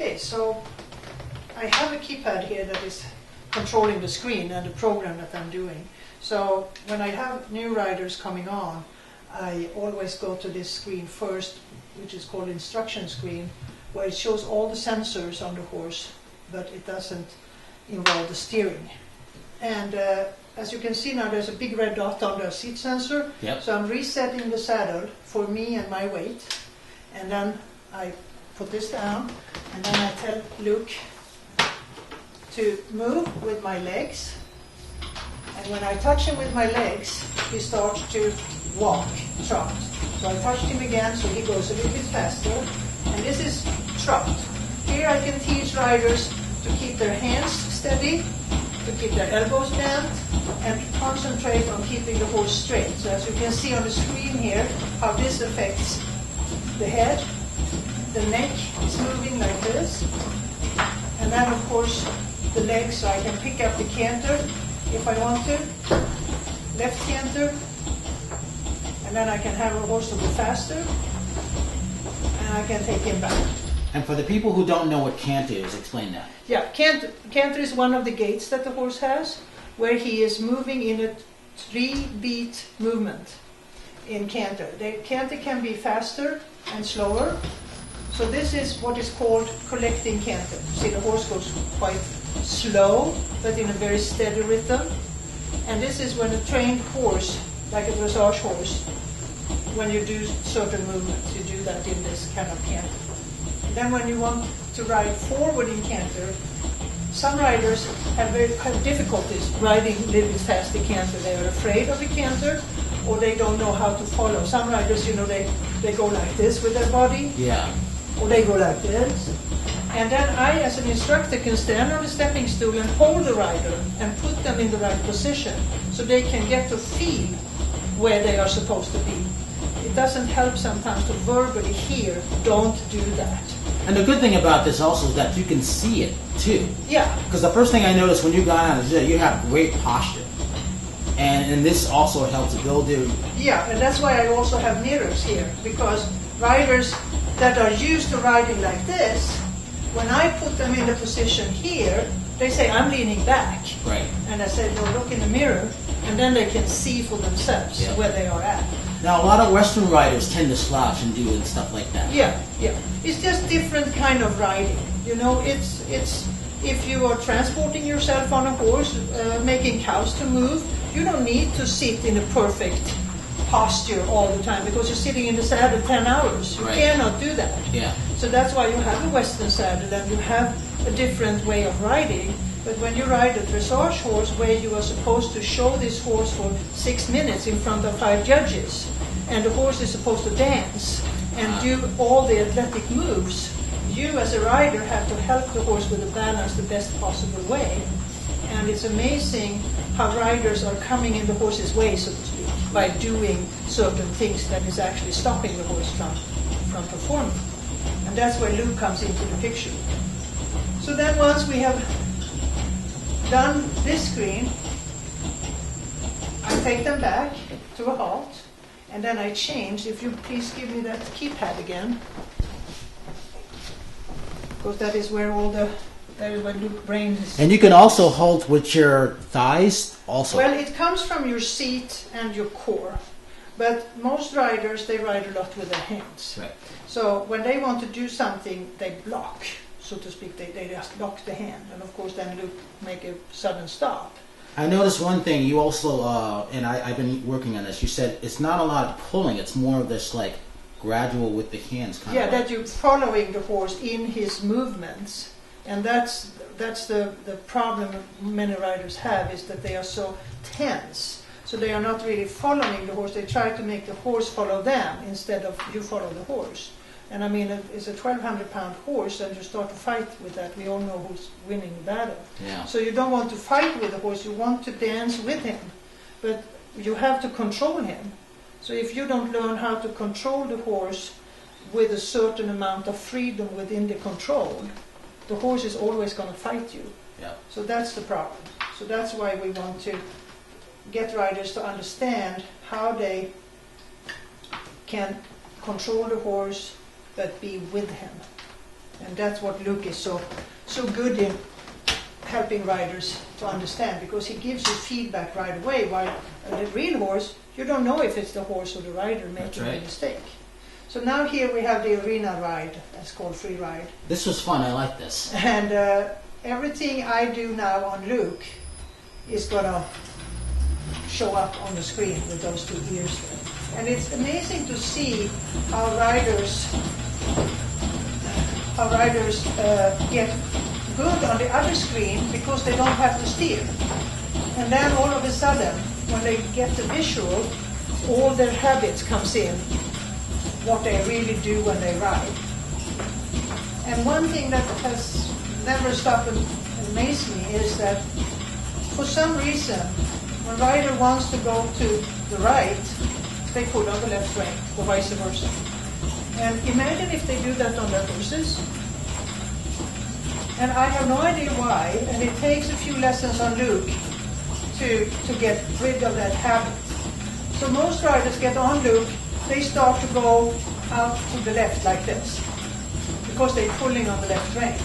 Okay, so I have a keypad here that is controlling the screen and the program that I'm doing. So when I have new riders coming on, I always go to this screen first, which is called instruction screen, where it shows all the sensors on the horse, but it doesn't involve the steering. And as you can see now, there's a big red dot on the seat sensor. Yep. So I'm resetting the saddle for me and my weight. And then I put this down, and then I tell Luke to move with my legs. And when I touch him with my legs, he starts to walk, trot. So I touched him again, so he goes a little bit faster. And this is trot. Here I can teach riders to keep their hands steady, to keep their elbows bent, and to concentrate on keeping the horse straight. So as you can see on the screen here, how this affects the head. The neck is moving like this. And then, of course, the legs, so I can pick up the canter if I want to. Left canter. And then I can have a horse to go faster. And I can take him back. And for the people who don't know what canter is, explain that. Yeah, canter is one of the gaits that the horse has, where he is moving in a 3-beat movement in canter. The canter can be faster and slower. So this is what is called collecting canter. See, the horse goes quite slow, but in a very steady rhythm. And this is when a trained horse, like a dressage horse, when you do certain movements, you do that in this kind of canter. Then when you want to ride forward in canter, some riders have difficulties riding a little bit fast in canter. They are afraid of the canter, or they don't know how to follow. Some riders, they go like this with their body. Yeah. Or they go like this. And then I, as an instructor, can stand on the stepping stool and hold the rider and put them in the right position so they can get to feel where they are supposed to be. It doesn't help sometimes to verbally hear, don't do that. And the good thing about this also is that you can see it too. Yeah. Because the first thing I noticed when you got on is that you have great posture. And this also helps build your... Yeah, and that's why I also have mirrors here, because riders that are used to riding like this, when I put them in the position here, they say, I'm leaning back. Right. And I say, no, look in the mirror, and then they can see for themselves where they are at. Now, a lot of Western riders tend to slouch and do and stuff like that. Yeah, yeah. It's just different kind of riding. You know, it's if you are transporting yourself on a horse, making cows to move, you don't need to sit in a perfect posture all the time because you're sitting in the saddle 10 hours. You cannot do that. Yeah. So that's why you have a Western saddle and you have a different way of riding. But when you ride a dressage horse where you are supposed to show this horse for 6 minutes in front of 5 judges, and the horse is supposed to dance and do all the athletic moves, you as a rider have to help the horse with the balance the best possible way. And it's amazing how riders are coming in the horse's way, so to speak, by doing certain things that is actually stopping the horse from performing. And that's where Luke comes into the picture. So then once we have done this screen, I take them back to a halt, and then I change. If you please give me that keypad again, because that is where that is where Luke's brain is. And you can also hold with your thighs also. Well, it comes from your seat and your core, but most riders, they ride a lot with their hands. Right. So when they want to do something, they block, so to speak. They just lock the hand, and of course then Luke make a sudden stop. I noticed one thing. You also, and I've been working on this. You said it's not a lot of pulling. It's more of this like gradual with the hands. Kind of that you're following the horse in his movements. And that's the problem many riders have, is that they are so tense. So they are not really following the horse. They try to make the horse follow them instead of you follow the horse. And I mean, it's a 1,200-pound horse, and you start to fight with that. We all know who's winning the battle. Yeah. So you don't want to fight with the horse. You want to dance with him. But you have to control him. So if you don't learn how to control the horse with a certain amount of freedom within the control, the horse is always going to fight you. Yeah. So that's the problem. So that's why we want to get riders to understand how they can control the horse but be with him. And that's what Luke is so good in helping riders to understand, because he gives you feedback right away, while the real horse, you don't know if it's the horse or the rider making a mistake. So now here we have the arena ride, that's called free ride. This was fun, I like this. And everything I do now on Luke is going to show up on the screen with those two ears there. And it's amazing to see how riders get good on the other screen because they don't have to steer. And then all of a sudden, when they get the visual, all their habits comes in, what they really do when they ride. And one thing that has never stopped and amazed me is that for some reason, when a rider wants to go to the right, they pull on the left rein, or vice versa. And imagine if they do that on their horses. And I have no idea why, and it takes a few lessons on Luke to get rid of that habit. So most riders get on Luke, they start to go out to the left like this, because they're pulling on the left rein.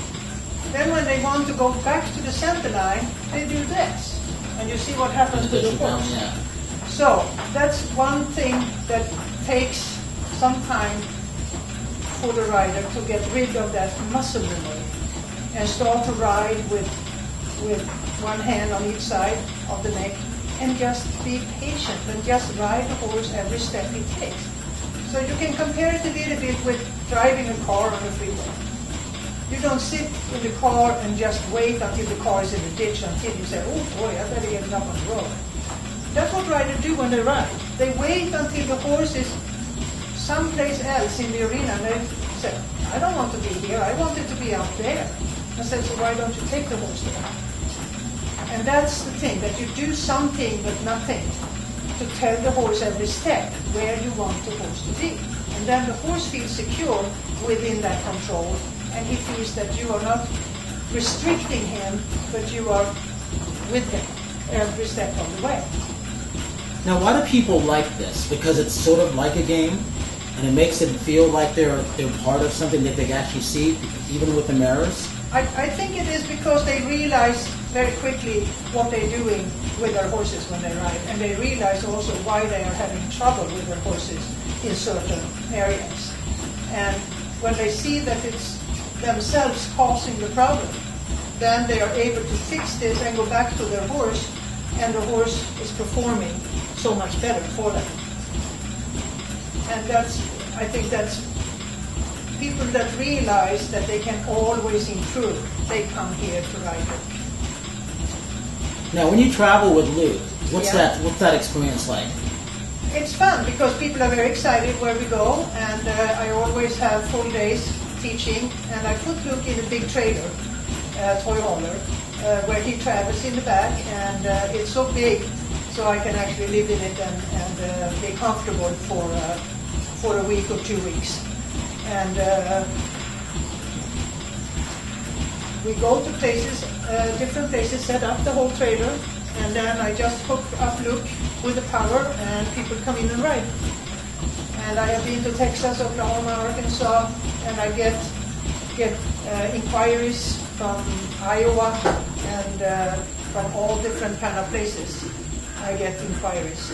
Then when they want to go back to the center line, they do this. And you see what happens to the horse. So that's one thing that takes some time for the rider to get rid of that muscle memory and start to ride with one hand on each side of the neck and just be patient and just ride the horse every step it takes. So you can compare it a little bit with driving a car on the freeway. You don't sit in the car and just wait until the car is in the ditch until you say, oh boy, I better get it up on the road. That's what riders do when they ride. They wait until the horse is someplace else in the arena and they say, I don't want to be here, I want it to be out there. I said, so why don't you take the horse there? And that's the thing, that you do something but nothing to tell the horse every step where you want the horse to be. And then the horse feels secure within that control, and he feels that you are not restricting him, but you are with him every step of the way. Now, why do people like this? Because it's sort of like a game, and it makes them feel like they're part of something that they can actually see, even with the mirrors? I think it is because they realize very quickly what they're doing with their horses when they ride, and they realize also why they are having trouble with their horses in certain areas. And when they see that it's themselves causing the problem, then they are able to fix this and go back to their horse, and the horse is performing so much better for them. And I think that's people that realize that they can always improve, they come here to ride Luke. Now, when you travel with Luke, what's that experience like? It's fun because people are very excited where we go, and I always have full days teaching, and I put Luke in a big trailer, toy hauler, where he travels in the back, and it's so big so I can actually live in it and be comfortable for a week or 2 weeks. And we go to places, different places, set up the whole trailer, and then I just hook up Luke with the power, and people come in and ride. And I have been to Texas, Oklahoma, Arkansas, and I get inquiries from Iowa and from all different kind of places. I get inquiries.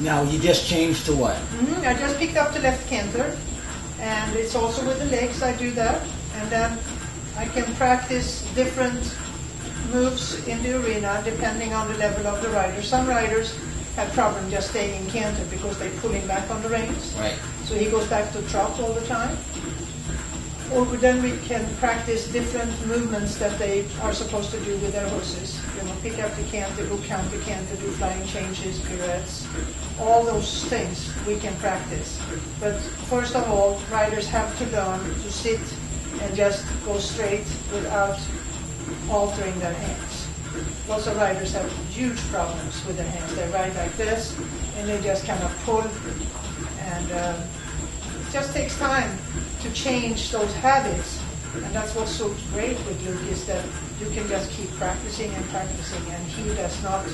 Now, you just changed to what? I just picked up the left canter, and it's also with the legs I do that, and then I can practice different moves in the arena depending on the level of the rider. Some riders have problem just staying in canter because they're pulling back on the reins. Right. So he goes back to trot all the time. Or then we can practice different movements that they are supposed to do with their horses. Pick up the canter, go counter canter, do flying changes, pirouettes. All those things we can practice. But first of all, riders have to learn to sit and just go straight without altering their hands. Lots of riders have huge problems with their hands. They ride like this, and they just kind of pull, and it just takes time to change those habits. And that's what's so great with Luke, is that you can just keep practicing and practicing, and he does not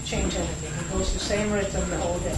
change anything. He goes the same rhythm the whole day.